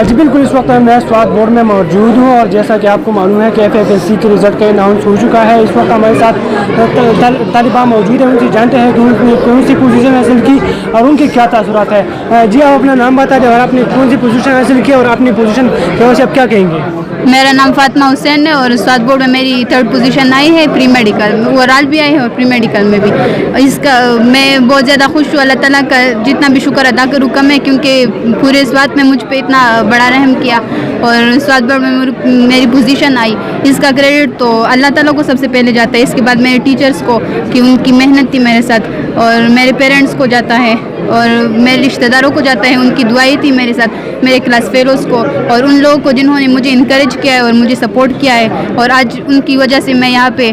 جی بالکل، اس وقت میں سوات بورڈ میں موجود ہوں اور جیسا کہ آپ کو معلوم ہے کہ FFSC کے رزلٹ کا اناؤنس ہو چکا ہے. اس وقت ہمارے ساتھ طالبہ موجود ہیں، ان سے جانتے ہیں کہ انہوں نے کون سی پوزیشن حاصل کی اور ان کے کیا تاثرات ہیں. جی آپ اپنا نام بتا دیں اور آپ نے کون سی پوزیشن حاصل کی اور اپنی پوزیشن کی وجہ سے آپ کیا کہیں گے؟ میرا نام فاطمہ حسین ہے اور سوات بورڈ میں میری 3rd پوزیشن آئی ہے پری میڈیکل میں، اوورال بھی آئی ہے اور پری میڈیکل میں بھی. اس کا میں بہت زیادہ خوش ہوں. اللہ تعالیٰ کا جتنا بھی شکر ادا کروں کم ہے، کیونکہ پورے سوات میں مجھ پہ اتنا بڑا رحم کیا اور سوات بورڈ میں میری پوزیشن آئی. اس کا کریڈٹ تو اللہ تعالیٰ کو سب سے پہلے جاتا ہے، اس کے بعد میرے ٹیچرس کو کہ ان کی محنت تھی میرے ساتھ، اور میرے پیرنٹس کو جاتا ہے اور میرے رشتہ داروں کو جاتا ہے، ان کی دعائیں تھی میرے ساتھ، میرے کلاس فیلوز کو اور ان لوگوں کو جنہوں نے مجھے انکریج کیا ہے اور مجھے سپورٹ کیا ہے، اور آج ان کی وجہ سے میں یہاں پہ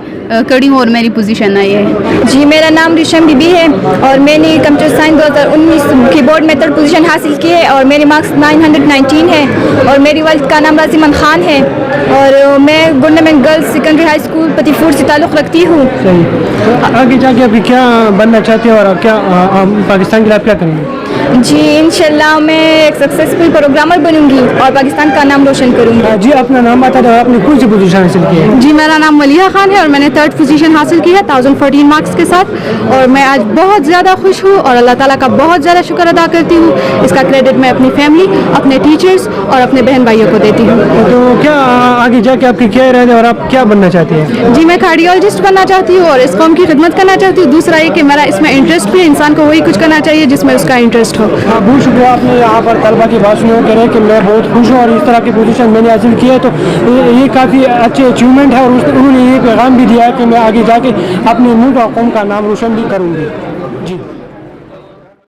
کھڑی ہوں اور میری پوزیشن آئی ہے. جی میرا نام ریشم بی بی ہے اور میں نے کمپیوٹر سائنس 2019 کی بورڈ میں 3rd پوزیشن حاصل کی ہے اور میرے مارکس 919 ہے اور میری والد کا نام رازمن خان ہے اور میں government girls secondary high school پتی فور سے تعلق رکھتی ہوں. صحیح. آگے جا کے ابھی کیا بننا چاہتے ہیں اور کیا پاکستان کے لیے آپ کیا کریں گے؟ جی انشاءاللہ میں ایک سکسیسفل پروگرامر بنوں گی اور پاکستان کا نام روشن کروں گی. جی اپنا نام بتا دیں اور آپ نے کون سی پوزیشن حاصل کی ہے؟ جی میرا نام ملیحہ خان ہے اور میں نے 3rd پوزیشن حاصل کی ہے 1014 مارکس کے ساتھ، اور میں آج بہت زیادہ خوش ہوں اور اللہ تعالیٰ کا بہت زیادہ شکر ادا کرتی ہوں. اس کا کریڈٹ میں اپنی فیملی، اپنے ٹیچرز اور اپنے بہن بھائیوں کو دیتی ہوں. تو کیا آگے جا کے آپ کی کیا ارادے اور آپ کیا بننا چاہتے ہیں؟ جی میں کارڈیولوجسٹ بننا چاہتی ہوں اور اس قوم کی خدمت کرنا چاہتی ہوں. دوسرا یہ کہ میرا اس میں انٹرسٹ بھی، انسان کو وہی کچھ کرنا چاہیے جس میں اس کا انٹرسٹ ہو. بہت شکریہ. آپ نے یہاں پر طلبہ کی بات سنی ہو کہہ رہے ہیں کہ میں بہت خوش ہوں اور اس طرح کی پوزیشن میں نے حاصل کی ہے، تو یہ کافی اچھی اچیومنٹ ہے اور انہوں نے یہ پیغام بھی دیا ہے کہ میں آگے جا کے اپنے ملک اور قوم کا نام روشن بھی کروں گی.